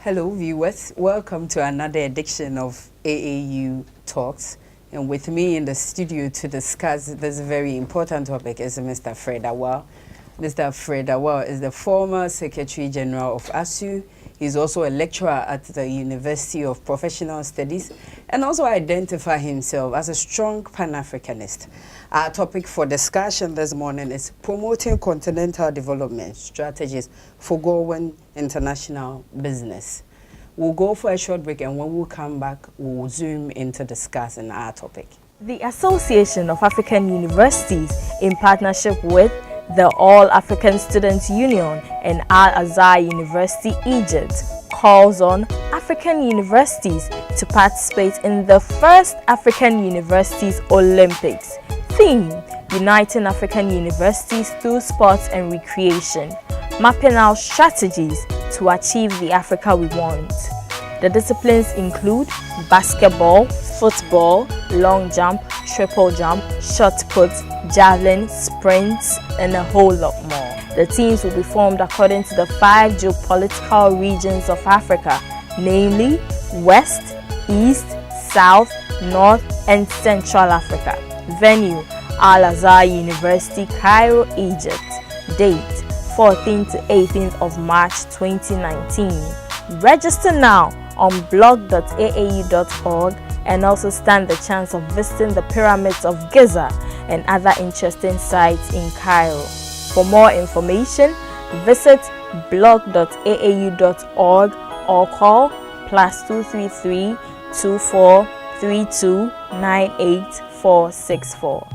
Hello viewers, welcome to another edition of AAU Talks. And with me in the studio to discuss this very important topic is Mr. Fred Awaah. Mr. Fred Awaah is the former Secretary General of ASU. He's also a lecturer at the University of Professional Studies and also identifies himself as a strong Pan-Africanist. Our topic for discussion this morning is promoting continental development strategies for growing international business. We'll go for a short break, and when we come back, we'll zoom into discussing our topic. The Association of African Universities, in partnership with the All African Students Union and Al-Azhar University, Egypt, calls on African universities to participate in the first African Universities Olympics. Theme: Uniting African Universities through sports and recreation, mapping out strategies to achieve the Africa we want. The disciplines include basketball, football, long jump, triple jump, shot put, javelin, sprints, and a whole lot more. The teams will be formed according to the 5 geopolitical regions of Africa, namely West, East, South, North, and Central Africa. Venue: Al-Azhar University, Cairo, Egypt. Date: 14th to 18th of March 2019. Register now on blog.aau.org and also stand the chance of visiting the pyramids of Giza and other interesting sites in Cairo. For more information, visit blog.aau.org or call +233 2432 98464.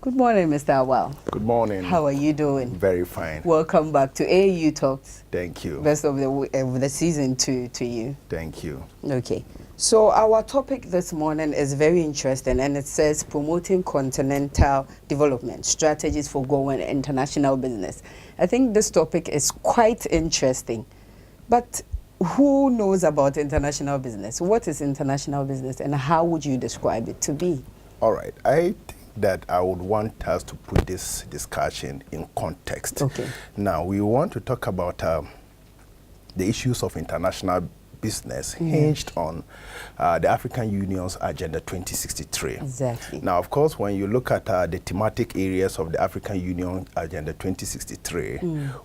Good morning, Mr. Awaah. Good morning. How are you doing? Very fine. Welcome back to AAU Talks. Thank you. Best of the season to you. Thank you. Okay. So our topic this morning is very interesting, and it says promoting continental development strategies for growing international business. I think this topic is quite interesting, but who knows about international business? What is international business, and how would you describe it to be? All right. I think that I would want us to put this discussion in context. Okay. Now, we want to talk about the issues of international business hinged on the African Union's Agenda 2063. Exactly. Now, of course, when you look at the thematic areas of the African Union Agenda 2063,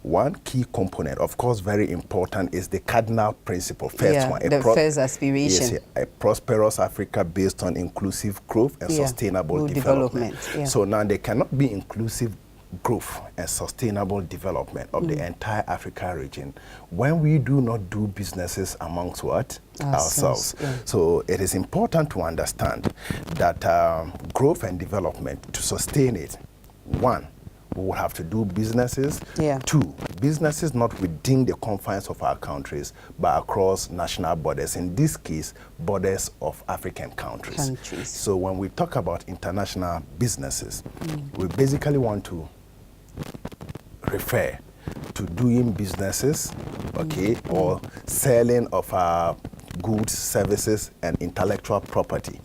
one key component, of course, very important, is the cardinal principle. First one, the first aspiration. Yes, a prosperous Africa based on inclusive growth and sustainable development. So now there cannot be inclusive growth and sustainable development of the entire Africa region when we do not do businesses amongst what? Ourselves. Yeah. So it is important to understand that growth and development, to sustain it, one, we will have to do businesses. Yeah. Two, businesses not within the confines of our countries, but across national borders. In this case, borders of African countries. So when we talk about international businesses, we basically want to refer to doing businesses, okay, or selling of goods, services, and intellectual property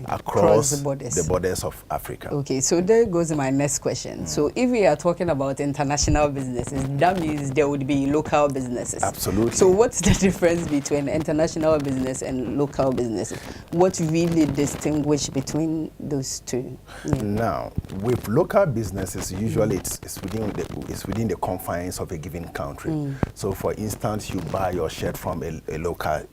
across the borders of Africa. Okay, so there goes my next question. So if we are talking about international businesses, that means there would be local businesses. Absolutely. So what's the difference between international business and local businesses? What really distinguish between those two? Yeah. Now, with local businesses, usually it's within the confines of a given country. So, for instance, you buy your shirt from a local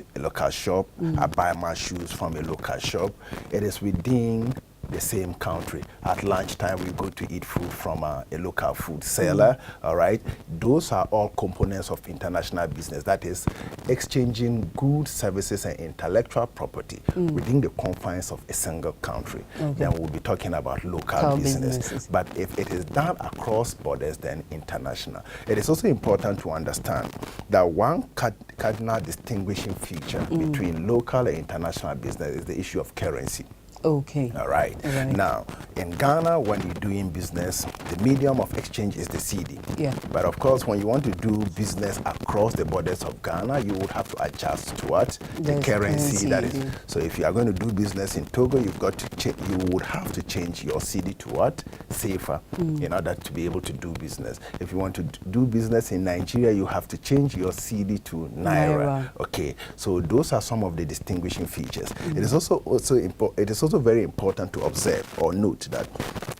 shop. I buy my shoes from a local shop. It is within the same country. At lunchtime, we go to eat food from a local food seller. All right, those are all components of international business. That is exchanging goods, services, and intellectual property within the confines of a single country. Then we'll be talking about local businesses. But if it is done across borders, then international. It is also important to understand that one cardinal distinguishing feature between local and international business is the issue of currency. Okay. All right. Now, in Ghana, when you're doing business, the medium of exchange is the cedi. Yeah. But of course, when you want to do business across the borders of Ghana, you would have to adjust to what? The currency that is. So if you are going to do business in Togo, you've got to you would have to change your cedi to what? CFA in order to be able to do business. If you want to do business in Nigeria, you have to change your cedi to naira. Okay. So those are some of the distinguishing features. It is also very important to observe or note that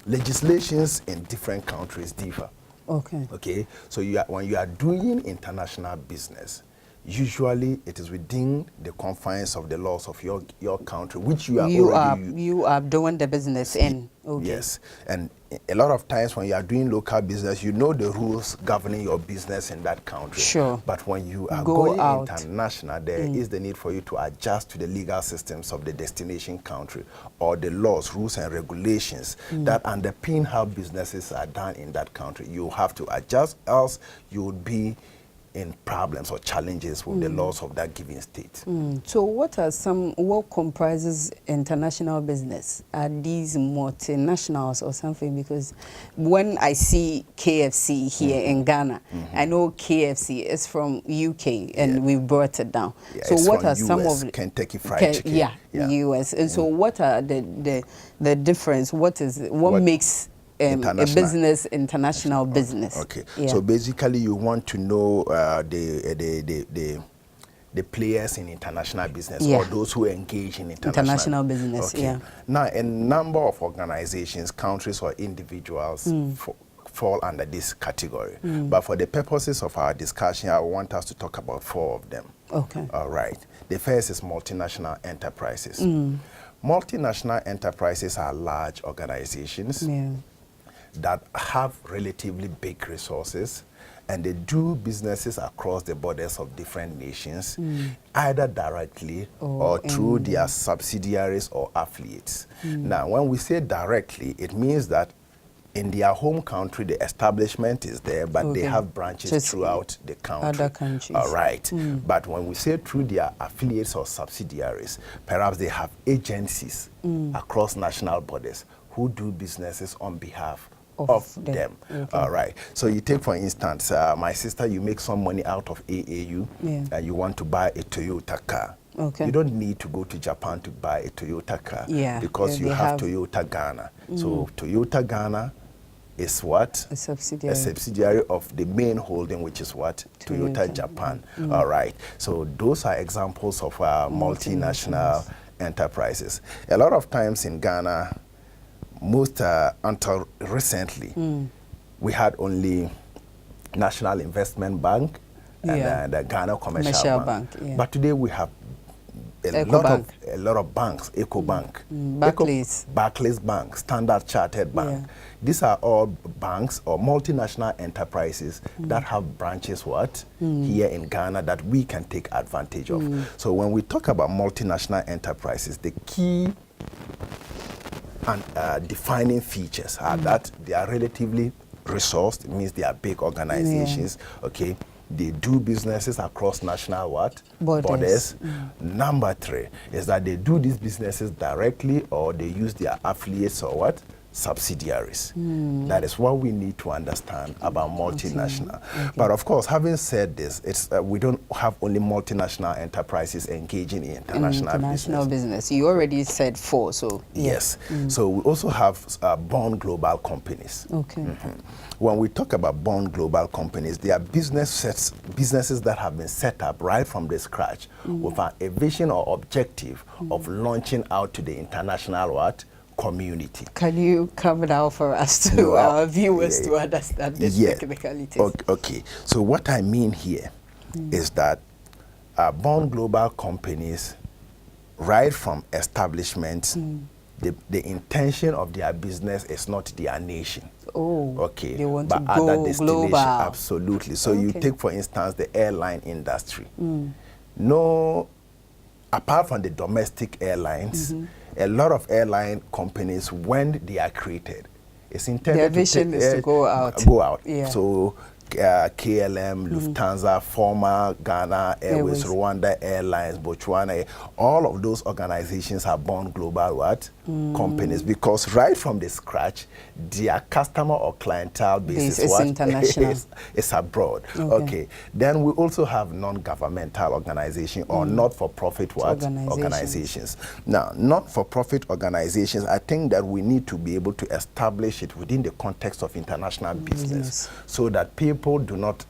legislations in different countries differ. Okay. Okay. So when you are doing international business, usually it is within the confines of the laws of your country, which you are doing the business in. Okay. Yes. And a lot of times when you are doing local business, you know the rules governing your business in that country. Sure. But when you are going international, there is the need for you to adjust to the legal systems of the destination country or the laws, rules, and regulations that underpin how businesses are done in that country. You have to adjust, else you would be in problems or challenges with the laws of that given state. So what comprises international business? Are these multinationals or something? Because when I see KFC here in Ghana, I know KFC is from UK and we brought it down. Yeah, so what are US, some of Kentucky Fried Chicken? Yeah, US. And so what are the difference? What makes a business international business? Okay. So basically you want to know the players in international business or those who engage in international business. Okay. Now, a number of organizations, countries, or individuals fall under this category. But for the purposes of our discussion, I want us to talk about 4 of them. Okay. All right. The first is multinational enterprises. Multinational enterprises are large organizations that have relatively big resources, and they do businesses across the borders of different nations, either directly or through their subsidiaries or affiliates. Now, when we say directly, it means that in their home country, the establishment is there, but they have branches throughout the country. Other countries. All right. But when we say through their affiliates or subsidiaries, perhaps they have agencies across national borders who do businesses on behalf of them. Okay. All right. So you take, for instance, my sister, you make some money out of AAU and you want to buy a Toyota car. Okay. You don't need to go to Japan to buy a Toyota car because you have Toyota Ghana. So Toyota Ghana is what? A subsidiary. A subsidiary of the main holding, which is what? Toyota Japan. All right. So those are examples of multinational enterprises. A lot of times in Ghana, until recently, we had only National Investment Bank and the Ghana Commercial Bank. But today we have a lot of banks, EcoBank, Barclays Bank, Standard Chartered Bank. These are all banks or multinational enterprises that have branches here in Ghana that we can take advantage of. So when we talk about multinational enterprises, the key and defining features are that they are relatively resourced. It means they are big organizations. Okay, they do businesses across national borders. Number 3 is that they do these businesses directly or they use their affiliates or subsidiaries. That is what we need to understand about multinational. Okay. But of course, having said this, it's we don't have only multinational enterprises engaging in international business. You already said 4, so yes. So we also have born global companies. Okay. When we talk about born global companies, they are businesses that have been set up right from the scratch with a vision or objective of launching out to the international community. Can you come down for us to our viewers to understand this technicalities? Okay. So what I mean here is that born global companies, right from establishment, the intention of their business is not their nation. Okay. They want but to other go destination. global. Absolutely. So you take, for instance, the airline industry. No, apart from the domestic airlines, a lot of airline companies, when they are created, it's intended their vision is to go out. Yeah. So KLM, Lufthansa, former Ghana Airways, Rwanda Airlines, Botswana, all of those organizations are born global what? Companies, because right from the scratch, their customer or clientele base is what? International. It's abroad. Okay. Then we also have non-governmental organizations or not-for-profit what? Organizations. Now, not-for-profit organizations, I think that we need to be able to establish it within the context of international business so that people do not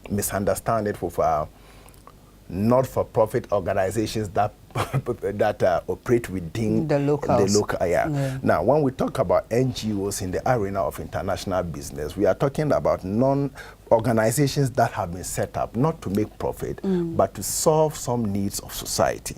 misunderstand it with not-for-profit organizations that operate within the local. Now, when we talk about NGOs in the arena of international business, we are talking about organizations that have been set up not to make profit, but to solve some needs of society.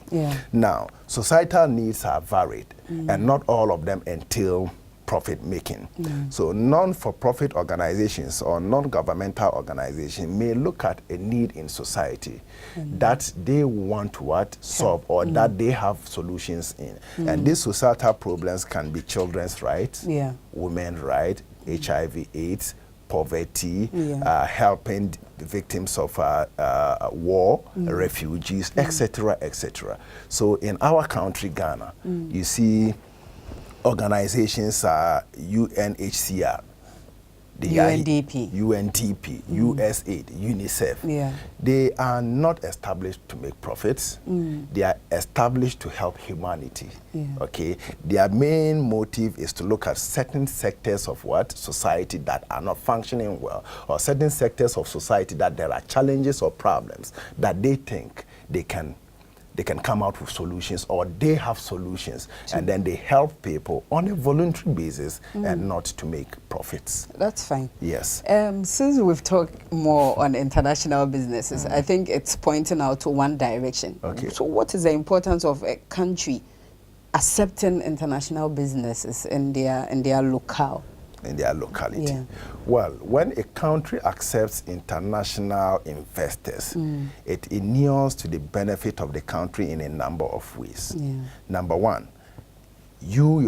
Now, societal needs are varied, and not all of them entail profit making. So non-for-profit organizations or non-governmental organizations may look at a need in society that they want to solve or that they have solutions in. And these societal problems can be children's rights, women's rights, HIV, AIDS, poverty, helping the victims of war, refugees, etc., etc. So in our country, Ghana, you see organizations are UNHCR, the UNDP, USAID, UNICEF. They are not established to make profits. They are established to help humanity. Okay, their main motive is to look at certain sectors of society that are not functioning well, or certain sectors of society that there are challenges or problems that they think they can come out with solutions, or they have solutions, and then they help people on a voluntary basis and not to make profits. That's fine. Yes. Since we've talked more on international businesses, I think it's pointing out to one direction. Okay. So what is the importance of a country accepting international businesses in their locale? In their locality. Well, when a country accepts international investors, it inures to the benefit of the country in a number of ways. Number one, you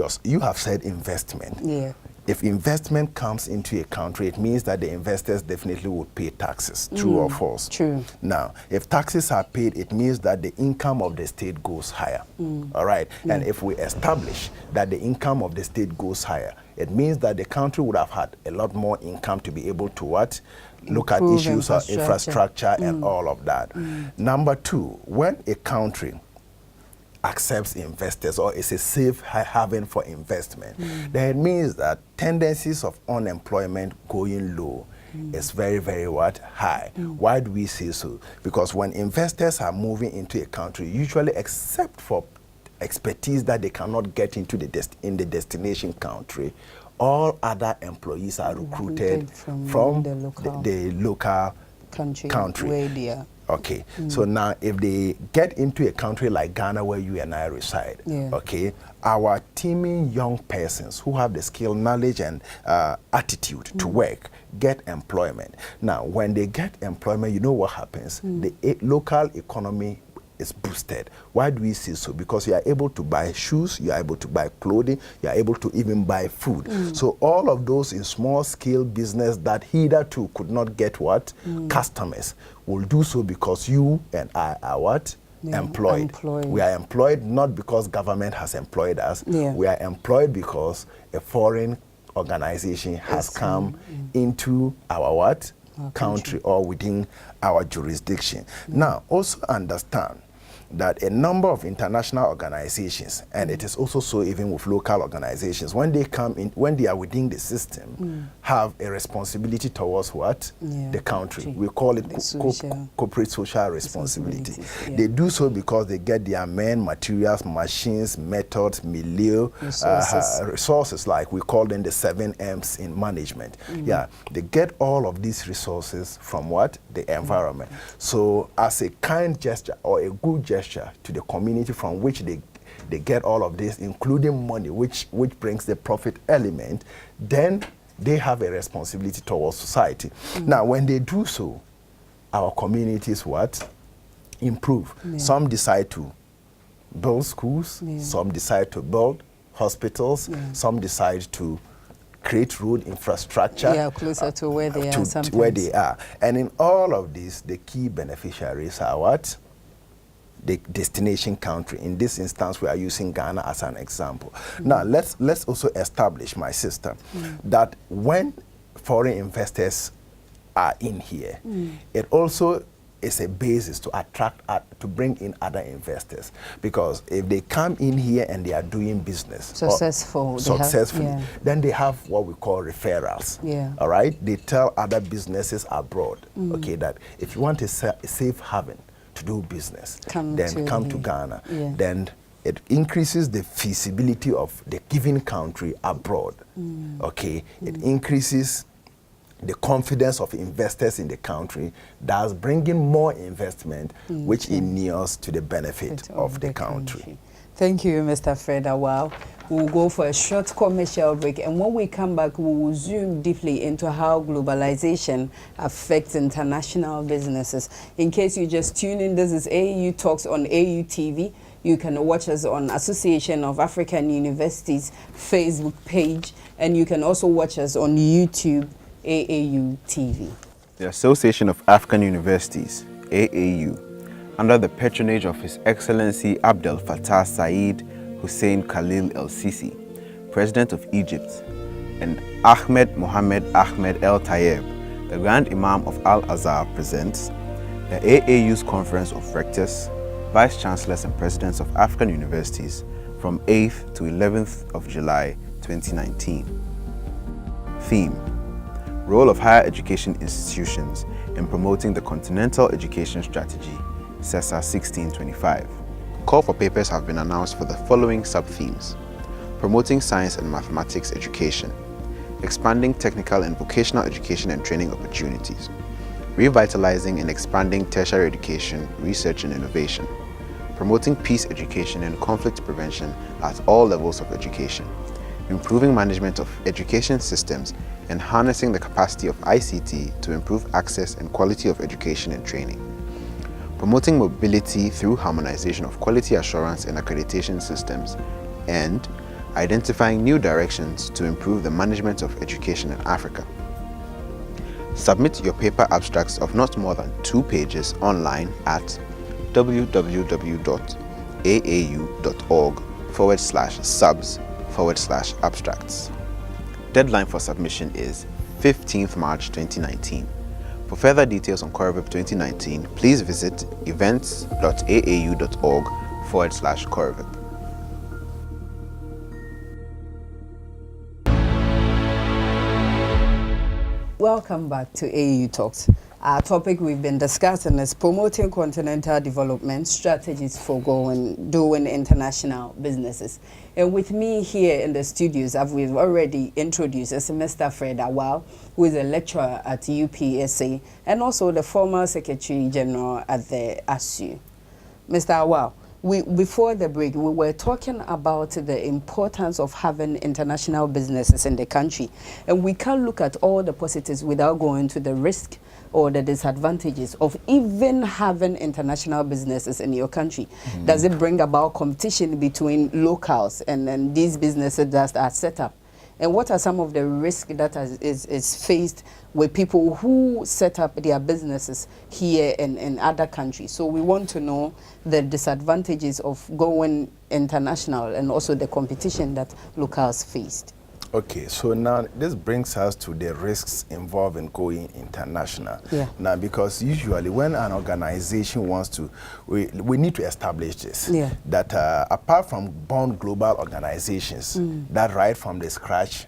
have said investment. If investment comes into a country, it means that the investors definitely would pay taxes. True or false? True. Now, if taxes are paid, it means that the income of the state goes higher. All right? And if we establish that the income of the state goes higher, it means that the country would have had a lot more income to be able to look at issues of infrastructure and all of that. Number two, when a country accepts investors or is a safe haven for investment, then it means that tendencies of unemployment going low is very, very high. Why do we say so? Because when investors are moving into a country, usually except for expertise that they cannot get into in the destination country, all other employees are recruited from the local country. Where they are. Okay, so now if they get into a country like Ghana where you and I reside, okay, our teeming young persons who have the skill, knowledge, and attitude to work get employment. Now, when they get employment, you know what happens? The local economy is boosted. Why do we say so? Because you are able to buy shoes, you are able to buy clothing, you are able to even buy food. So all of those in small scale business that hitherto could not get customers will do so because you and I are employed. We are employed not because government has employed us. We are employed because a foreign organization has come into our country or within our jurisdiction. Now, also understand that a number of international organizations, and it is also so even with local organizations, when they come in, when they are within the system, have a responsibility towards the country. We call it corporate social responsibility. They do so because they get their men, materials, machines, methods, milieu, resources, like we call them the 7 M's in management. They get all of these resources from the environment. So as a kind gesture or a good gesture to the community from which they get all of this, including money, which brings the profit element, then they have a responsibility towards society. Now, when they do so, our communities improve. Some decide to build schools, some decide to build hospitals, some decide to create road infrastructure. Yeah, closer to where they are sometimes. To where they are. And in all of this, the key beneficiaries are what? The destination country. In this instance, we are using Ghana as an example. Now, let's also establish, my sister, that when foreign investors are in here, it also is a basis to attract, to bring in other investors. Because if they come in here and they are doing business successfully, then they have what we call referrals. All right? They tell other businesses abroad, okay, that if you want a safe haven to do business, come to Ghana. Then it increases the feasibility of the given country abroad. Okay? It increases the confidence of investors in the country, thus bringing more investment, which inures to the benefit of the country. Thank you, Mr. Fred Awaah. We'll go for a short commercial break, and when we come back, we will zoom deeply into how globalization affects international businesses. In case you just tune in, this is AAU Talks on AAU TV. You can watch us on Association of African Universities Facebook page, and you can also watch us on YouTube, AAU TV. The Association of African Universities, AAU, under the patronage of His Excellency Abdel Fattah Said Hussein Khalil El-Sisi, President of Egypt, and Ahmed Mohamed Ahmed El Tayeb, the Grand Imam of Al-Azhar, presents the AAU's Conference of Rectors, Vice Chancellors and Presidents of African Universities from 8th to 11th of July 2019. Theme: Role of higher education institutions in promoting the Continental Education Strategy, CESA 1625. Call for papers have been announced for the following sub-themes: promoting science and mathematics education, expanding technical and vocational education and training opportunities, revitalizing and expanding tertiary education, research and innovation, promoting peace education and conflict prevention at all levels of education, improving management of education systems and harnessing the capacity of ICT to improve access and quality of education and training, promoting mobility through harmonization of quality assurance and accreditation systems, and identifying new directions to improve the management of education in Africa. Submit your paper abstracts of not more than 2 pages online at www.aau.org/subs/abstracts. Deadline for submission is 15th March 2019. For further details on COREVIP 2019, please visit events.aau.org/COREVIP. Welcome back to AAU Talks. Our topic we've been discussing is promoting continental development strategies for doing international businesses. And with me here in the studios, as we've already introduced, is Mr. Fred Awaah, who is a lecturer at UPSA and also the former Secretary General at the ASU. Mr. Awaah, before the break, we were talking about the importance of having international businesses in the country. And we can't look at all the positives without going to the risk or the disadvantages of even having international businesses in your country. Does it bring about competition between locals and these businesses that are set up? And what are some of the risks that is faced with people who set up their businesses here in other countries? So we want to know the disadvantages of going international and also the competition that locals faced. Okay, so now this brings us to the risks involved in going international. Now, because usually when an organization wants to, we need to establish this, that apart from born global organizations that right from the scratch,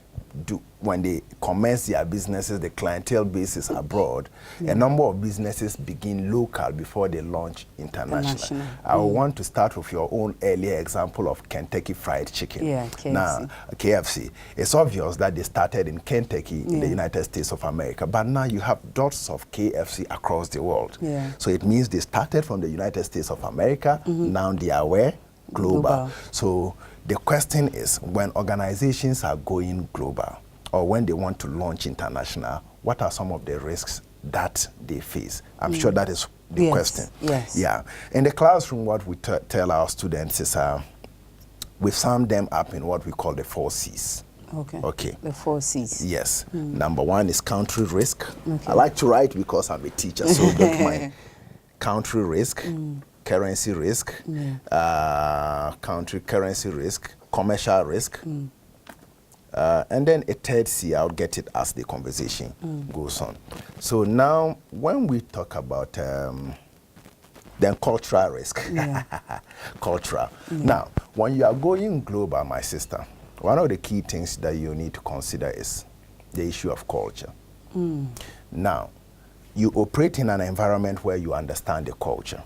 when they commence their businesses, the clientele base is abroad, a number of businesses begin local before they launch international. I want to start with your own earlier example of Kentucky Fried Chicken. KFC. Now, KFC. It's obvious that they started in Kentucky in the United States of America, but now you have dots of KFC across the world. So it means they started from the United States of America, now they are where? Global. So the question is, when organizations are going global or when they want to launch international, what are some of the risks that they face? I'm sure that is the question. Yeah. In the classroom, what we tell our students is we sum them up in what we call the 4 C's. Okay. Okay. The 4 C's. Yes. Number 1 is country risk. Okay. I like to write because I'm a teacher, so don't mind. Country risk, currency risk, country currency risk, commercial risk, and then a third C, I'll get it as the conversation goes on. So now, when we talk about then cultural risk, cultural. Now, when you are going global, my sister, one of the key things that you need to consider is the issue of culture. Now, you operate in an environment where you understand the culture.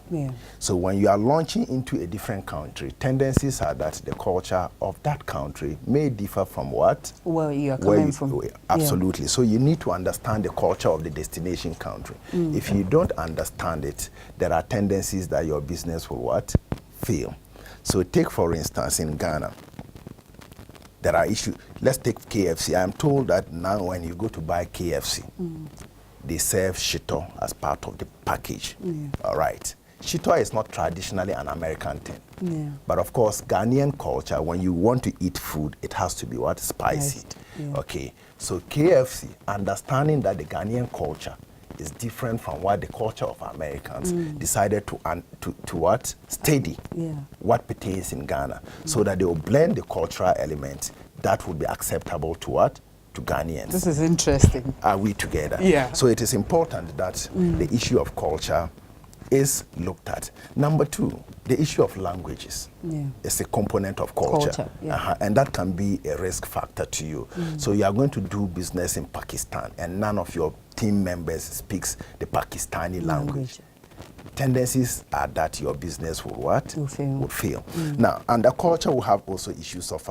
So when you are launching into a different country, tendencies are that the culture of that country may differ from what? Where you are coming from. Absolutely. So you need to understand the culture of the destination country. If you don't understand it, there are tendencies that your business will what? Fail. So take, for instance, in Ghana, there are issues. Let's take KFC. I'm told that now when you go to buy KFC, they serve shito as part of the package. All right. Shito is not traditionally an American thing. But of course, Ghanaian culture, when you want to eat food, it has to be what? Spicy. Okay. So KFC, understanding that the Ghanaian culture is different from what the culture of Americans decided to what? Study what pertains in Ghana, so that they will blend the cultural element that would be acceptable to what? To Ghanaians. This is interesting. Are we together? So it is important that the issue of culture is looked at. Number 2, the issue of languages is a component of culture. And that can be a risk factor to you. So you are going to do business in Pakistan and none of your team members speaks the Pakistani language. Tendencies are that your business will what? Will fail. Now, under culture, we have also issues of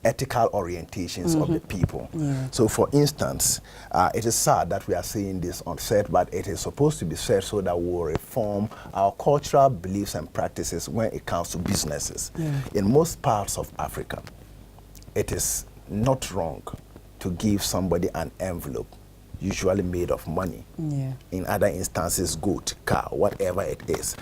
ethical orientations of the people. So for instance, it is sad that we are saying this on set, but it is supposed to be said so that we will reform our cultural beliefs and practices when it comes to businesses. In most parts of Africa, it is not wrong to give somebody an envelope, usually made of money. In other instances, goat, car, whatever it is.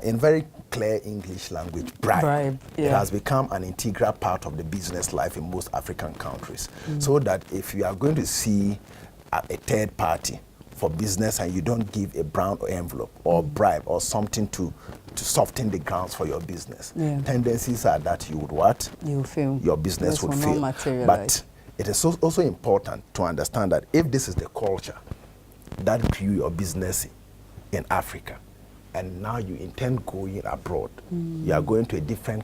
In very clear English language, bribe. It has become an integral part of the business life in most African countries. So that if you are going to see a third party for business and you don't give a brown envelope or bribe or something to soften the grounds for your business, tendencies are that you would what? You fail. Your business would fail. But it is also important to understand that if this is the culture that grew your business in Africa, and now you intend going abroad, you are going to a different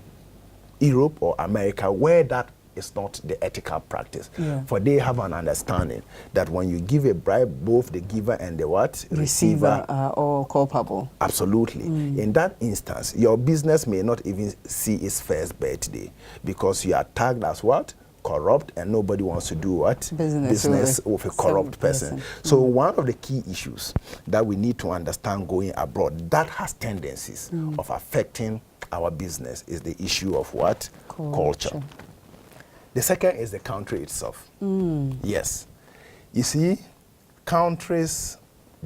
Europe or America where that is not the ethical practice. For they have an understanding that when you give a bribe, both the giver and the what? Receiver are all culpable. Absolutely. In that instance, your business may not even see its first birthday because you are tagged as what? Corrupt, and nobody wants to do what? Business with a corrupt person. So one of the key issues that we need to understand going abroad that has tendencies of affecting our business is the issue of what? Culture. The second is the country itself. Yes. You see, countries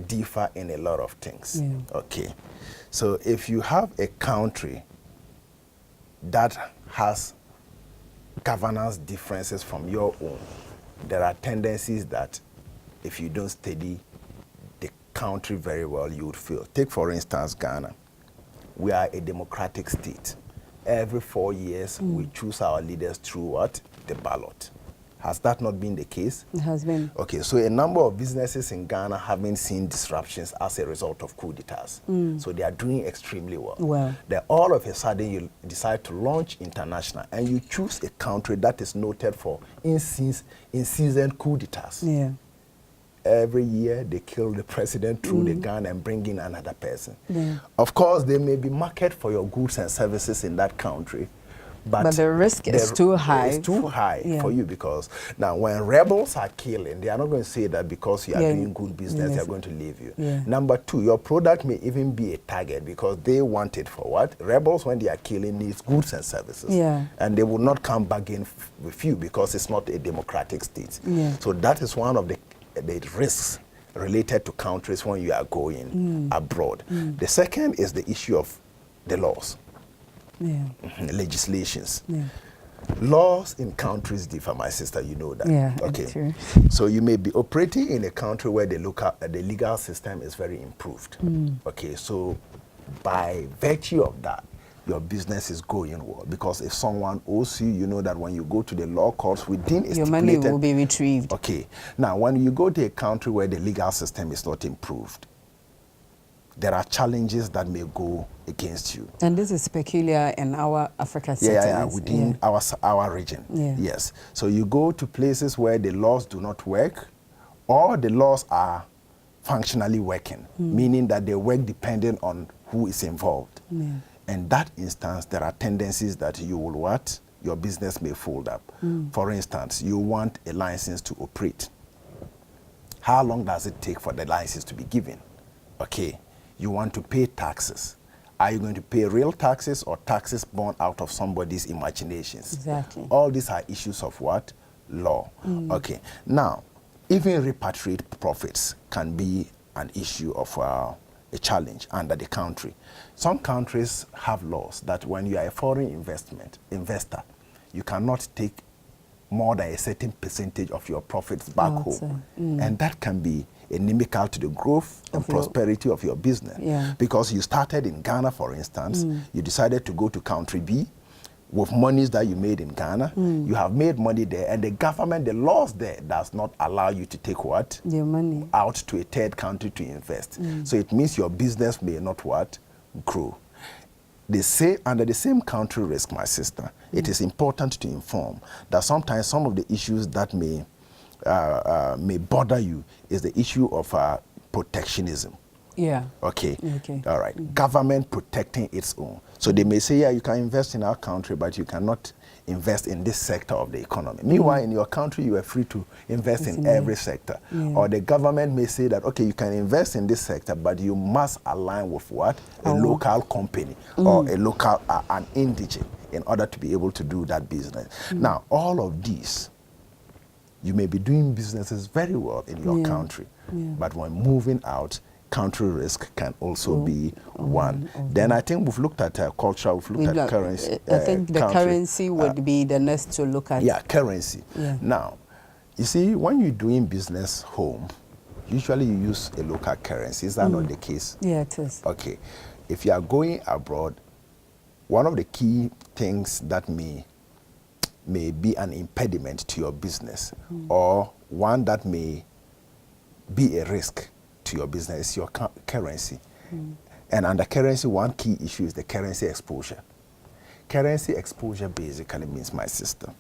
differ in a lot of things. Okay. So if you have a country that has governance differences from your own, there are tendencies that if you don't study the country very well, you would fail. Take, for instance, Ghana. We are a democratic state. Every 4 years, we choose our leaders through what? The ballot. Has that not been the case? It has been. Okay, so a number of businesses in Ghana haven't seen disruptions as a result of coup d'etats. So they are doing extremely well. Then all of a sudden you decide to launch international and you choose a country that is noted for in-season coup d'etats. Every year they kill the president through the gun and bring in another person. Of course, there may be market for your goods and services in that country, but the risk is too high. It's too high for you because now when rebels are killing, they are not going to say that because you are doing good business, they are going to leave you. Number 2, your product may even be a target because they want it for what? Rebels, when they are killing, needs goods and services. And they will not come back in with you because it's not a democratic state. So that is one of the risks related to countries when you are going abroad. The second is the issue of the laws. Legislations. Laws in countries differ, my sister, you know that. Yeah, okay. it's true. So you may be operating in a country where the legal system is very improved. Okay, so by virtue of that, your business is going well. Because if someone owes you, you know that when you go to the law courts within a your money will be retrieved. Okay. Now, when you go to a country where the legal system is not improved, there are challenges that may go against you. And this is peculiar in our Africa settings. Within our region. Yeah. Yes. So you go to places where the laws do not work, or the laws are functionally working, meaning that they work depending on who is involved. Yeah. In that instance, there are tendencies that you will what? Your business may fold up. For instance, you want a license to operate. How long does it take for the license to be given? Okay. You want to pay taxes. Are you going to pay real taxes or taxes born out of somebody's imaginations? Exactly. All these are issues of what? Law. Okay. Now, even repatriate profits can be an issue of a challenge under the country. Some countries have laws that when you are a foreign investor, you cannot take more than a certain percentage of your profits back home. And that can be inimical to the growth and prosperity of your business. Yeah. Because you started in Ghana, for instance, you decided to go to country B with monies that you made in Ghana. You have made money there, and the government, the laws there does not allow you to take what? Your money out to a third country to invest. So it means your business may not what? Grow. They say under the same country risk, my sister, it is important to inform that sometimes some of the issues that may bother you is the issue of protectionism. Yeah. Okay. Okay. All right. Government protecting its own. So they may say, yeah, you can invest in our country, but you cannot invest in this sector of the economy. Meanwhile, in your country, you are free to invest in every sector. Yeah. Or the government may say that, okay, you can invest in this sector, but you must align with what? A local company or a local, an indigent in order to be able to do that business. Now, all of these, you may be doing businesses very well in your country, but when moving out, country risk can also be one. Then I think we've looked at culture, we've looked at currency. I think the currency would be the next to look at. Yeah, currency. Yeah. Now, you see, when you're doing business home, usually you use a local currency. Is that not the case? Yeah, it is. Okay. If you are going abroad, one of the key things that may be an impediment to your business, or one that may be a risk to your business, is your currency. And under currency, one key issue is the currency exposure. Currency exposure basically means, my sister,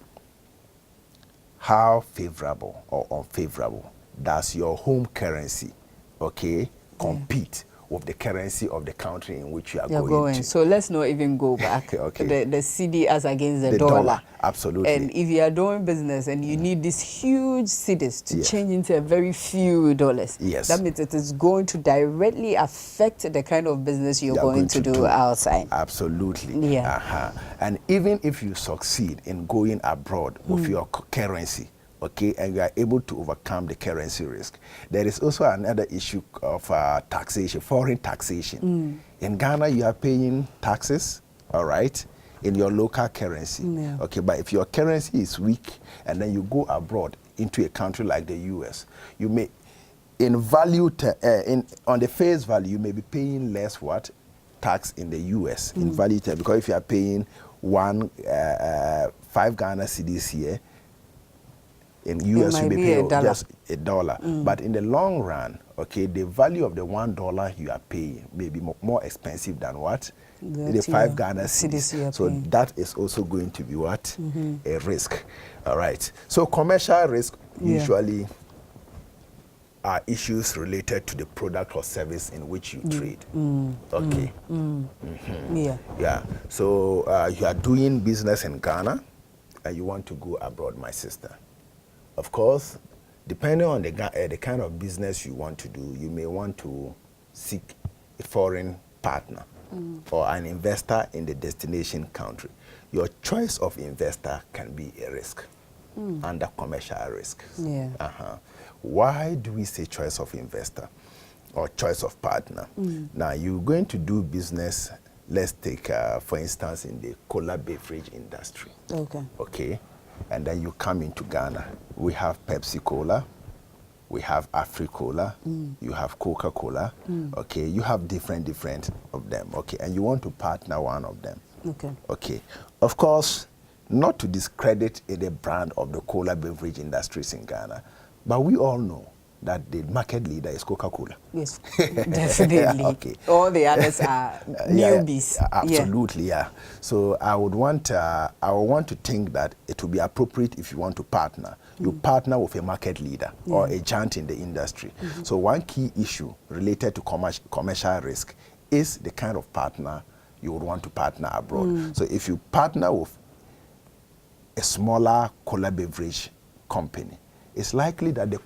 how favorable or unfavorable does your home currency, okay, compete with the currency of the country in which you are going to. So let's not even go back. Okay. The CD as against the dollar. Absolutely. And if you are doing business and you need these huge cedis to change into a very few dollars, that means it is going to directly affect the kind of business you're going to do outside. Absolutely. Yeah. And even if you succeed in going abroad with your currency, okay, and you are able to overcome the currency risk, there is also another issue of taxation, foreign taxation. In Ghana, you are paying taxes, all right, in your local currency. Okay, but if your currency is weak and then you go abroad into a country like the US, you may, in value, on the face value, you may be paying less what? Tax in the US, in value term, because if you are paying 5 Ghana cedis here, in US, you may pay just $1. But in the long run, okay, the value of the $1 you are paying may be more expensive than what? The 5 Ghana cedis. So that is also going to be what? A risk. All right. So commercial risk usually are issues related to the product or service in which you trade. Okay. Yeah. So you are doing business in Ghana and you want to go abroad, my sister. Of course, depending on the kind of business you want to do, you may want to seek a foreign partner or an investor in the destination country. Your choice of investor can be a risk under commercial risk. Why do we say choice of investor or choice of partner? Now, you're going to do business let's take, for instance, in the cola beverage industry. Okay. Okay. And then you come into Ghana. We have Pepsi Cola. We have Afri-Cola. You have Coca-Cola. Okay. You have different of them. Okay. And you want to partner one of them. Okay. Okay. Of course, not to discredit the brand of the cola beverage industries in Ghana, but we all know that the market leader is Coca-Cola. Yes, definitely. Okay. All the others are newbies. Absolutely, yeah. So I would want to think that it would be appropriate if you want to partner. You partner with a market leader or a giant in the industry. So one key issue related to commercial risk is the kind of partner you would want to partner abroad. So if you partner with a smaller cola beverage company, it's likely that the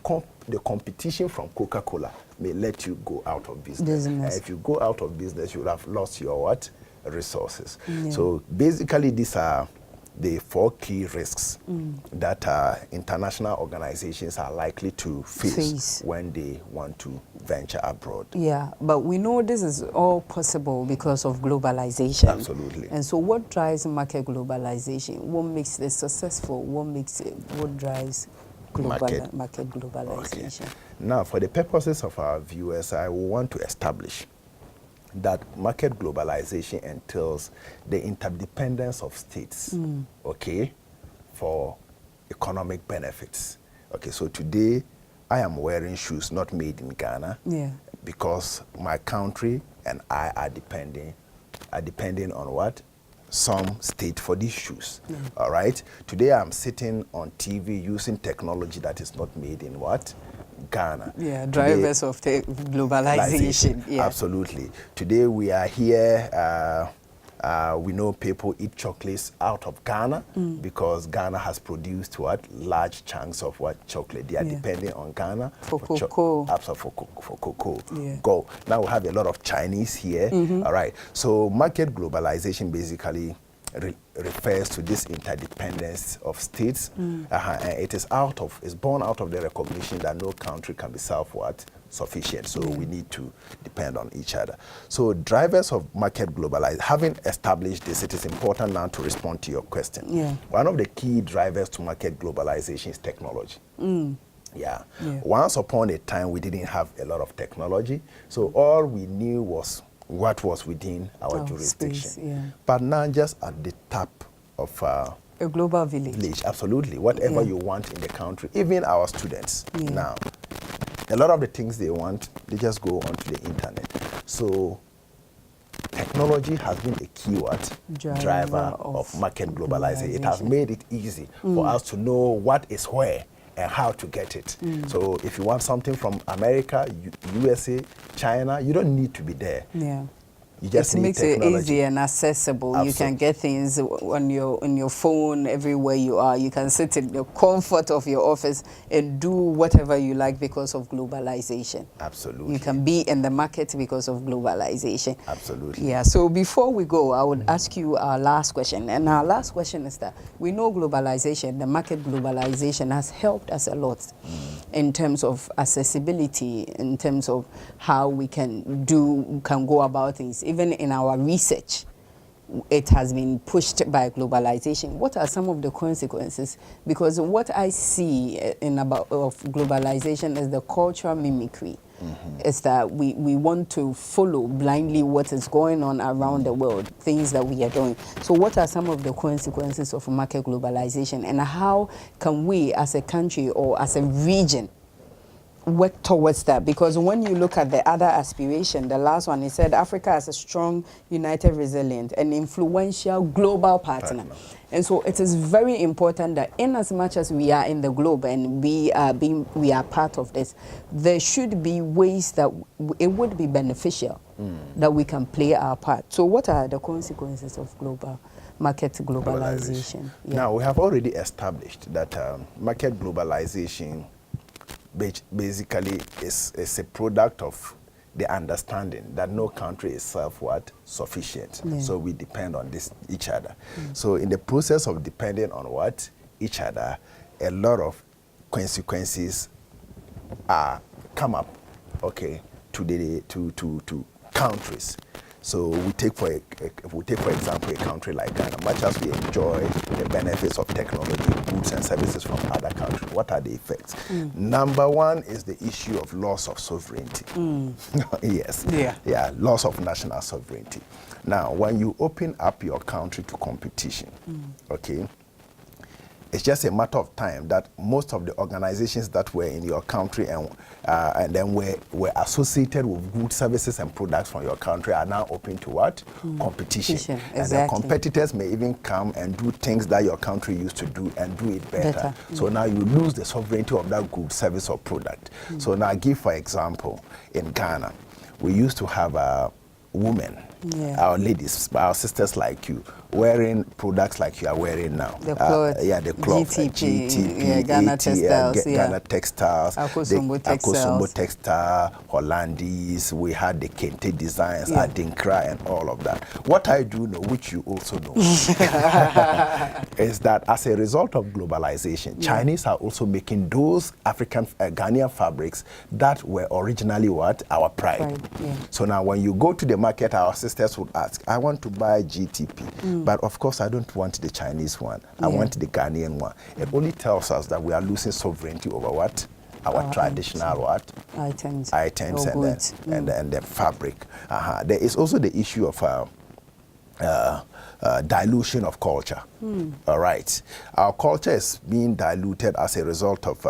competition from Coca-Cola may let you go out of business. And if you go out of business, you would have lost your what? Resources. So basically, these are the 4 key risks that international organizations are likely to face when they want to venture abroad. Yeah, but we know this is all possible because of globalization. Absolutely. And so what drives market globalization? What makes this successful? What drives market globalization? Okay. Now, for the purposes of our viewers, I will want to establish that market globalization entails the interdependence of states, okay, for economic benefits. Okay, so today I am wearing shoes not made in Ghana because my country and I are depending on what? Some state for these shoes. All right. Today I'm sitting on TV using technology that is not made in what? Ghana. Yeah, drivers of the globalization. Yeah. Absolutely. Today we are here. We know people eat chocolates out of Ghana because Ghana has produced what? Large chunks of what? Chocolate. They are depending on Ghana for cocoa. Absolutely, for cocoa. Yeah. Go. Now we have a lot of Chinese here. All right. So market globalization basically refers to this interdependence of states. And it is born out of the recognition that no country can be self-sufficient. So we need to depend on each other. So drivers of market globalization, having established this, it is important now to respond to your question. One of the key drivers to market globalization is technology. Yeah. Once upon a time, we didn't have a lot of technology. So all we knew was what was within our jurisdiction. Space, but now just at the tap of a global village. Absolutely. Whatever you want in the country, even our students now, a lot of the things they want, they just go onto the internet. So technology has been a keyword driver of market globalization. It has made it easy for us to know what is where and how to get it. So if you want something from America, USA, China, you don't need to be there. You just need technology. It makes it easy and accessible. Absolutely. You can get things on your phone everywhere you are. You can sit in the comfort of your office and do whatever you like because of globalization. Absolutely. You can be in the market because of globalization. Absolutely. Yeah. So before we go, I would ask you our last question. And our last question is that we know globalization, the market globalization has helped us a lot in terms of accessibility, in terms of how we can go about things. Even in our research, it has been pushed by globalization. What are some of the consequences? Because what I see of globalization is the cultural mimicry. Is that we want to follow blindly what is going on around the world, things that we are doing. So what are some of the consequences of market globalization, and how can we as a country or as a region work towards that? Because when you look at the other aspiration, the last one, it said Africa as a strong, united, resilient, and influential global partner. And so it is very important that in as much as we are in the globe and we are part of this, there should be ways that it would be beneficial that we can play our part. So what are the consequences of market globalization? Now, we have already established that market globalization basically is a product of the understanding that no country is self-sufficient. So we depend on each other. So in the process of depending on each other, a lot of consequences come up, okay, to countries. So we take for example a country like Ghana. Much as we enjoy the benefits of technology, goods and services from other countries, what are the effects? Number one is the issue of loss of sovereignty. Yes. Yeah. Loss of national sovereignty. Now, when you open up your country to competition, okay, it's just a matter of time that most of the organizations that were in your country and then were associated with goods, services, and products from your country are now open to what? Competition. Exactly. And the competitors may even come and do things that your country used to do and do it better. So now you lose the sovereignty of that good, service, or product. So now give, for example, in Ghana, we used to have women, our ladies, our sisters like you, wearing products like you are wearing now. The clothes, the clothes, GTP, Ghana Textiles, Ghana Textiles, Akosombo Textile, Hollandese, we had the Kente Designs, Adinkra, and all of that. What I do know, which you also know, is that as a result of globalization, Chinese are also making those African Ghanaian fabrics that were originally what? Our pride. So now when you go to the market, our sisters would ask, I want to buy GTP. But of course, I don't want the Chinese one. I want the Ghanaian one. It only tells us that we are losing sovereignty over what? Our traditional what? Items and the fabric. There is also the issue of dilution of culture. All right. Our culture is being diluted as a result of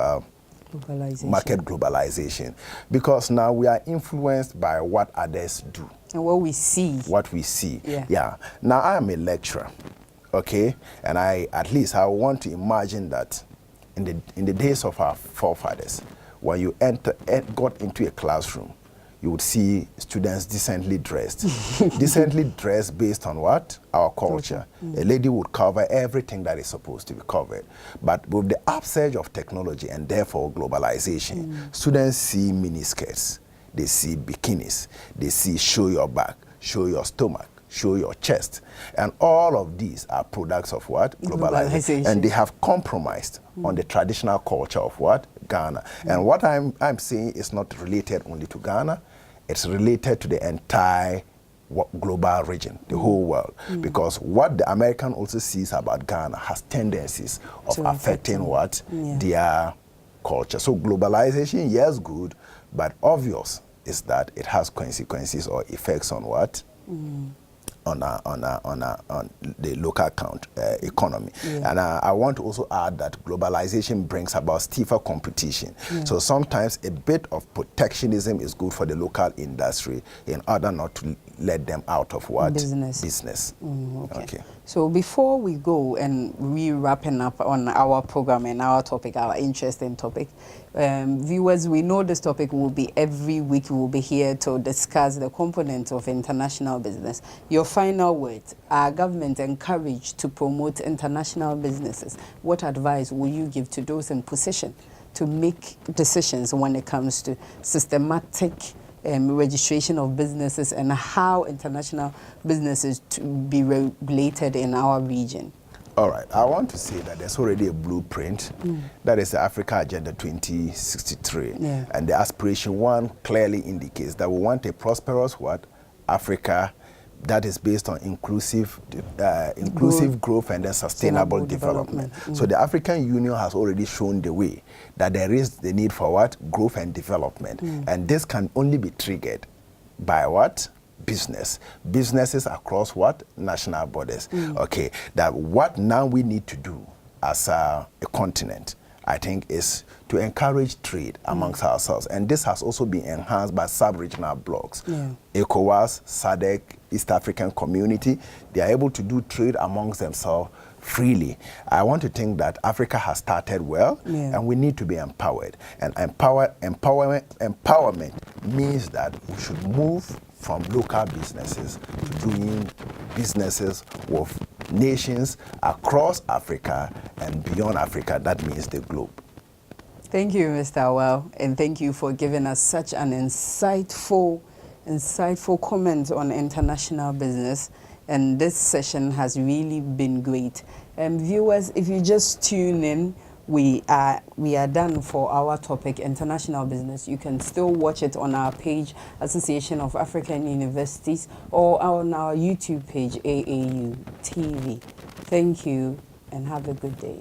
market globalization, because now we are influenced by what others do. And what we see. What we see. Now I am a lecturer, okay, and I want to imagine that in the days of our forefathers, when you got into a classroom, you would see students decently dressed. Decently dressed based on what? Our culture. A lady would cover everything that is supposed to be covered. But with the upsurge of technology and therefore globalization, students see miniskirts, they see bikinis, they see show your back, show your stomach, show your chest. And all of these are products of what? Globalization. And they have compromised on the traditional culture of what? Ghana. And what I'm saying is not related only to Ghana, it's related to the entire global region, the whole world. Because what the American also sees about Ghana has tendencies of affecting what? Their culture. So globalization, yes, good, but obvious is that it has consequences or effects on what? On the local economy. And I want to also add that globalization brings about stiffer competition. So sometimes a bit of protectionism is good for the local industry in order not to let them out of what? Business. Okay. So before we go and we wrapping up on our program and our topic, our interesting topic, viewers, we know this topic will be every week. We will be here to discuss the components of international business. Your final words: are government encouraged to promote international businesses? What advice will you give to those in position to make decisions when it comes to systematic registration of businesses and how international businesses to be regulated in our region? All right, I want to say that there's already a blueprint. That is the Africa Agenda 2063. And the aspiration one clearly indicates that we want a prosperous what? Africa that is based on inclusive growth and then sustainable development. So the African Union has already shown the way that there is the need for what? Growth and development. And this can only be triggered by what? Businesses across what? National borders. Okay, that what now we need to do as a continent, I think, is to encourage trade amongst ourselves. And this has also been enhanced by sub-regional blocs. ECOWAS, SADC, East African Community, they are able to do trade amongst themselves freely. I want to think that Africa has started well, and we need to be empowered. And empowerment means that we should move from local businesses to doing businesses with nations across Africa and beyond Africa. That means the globe. Thank you, Mr. Awaah, and thank you for giving us such an insightful comment on international business. And this session has really been great. Viewers, if you just tune in, we are done for our topic, international business. You can still watch it on our page, Association of African Universities, or on our YouTube page, AAU TV. Thank you and have a good day.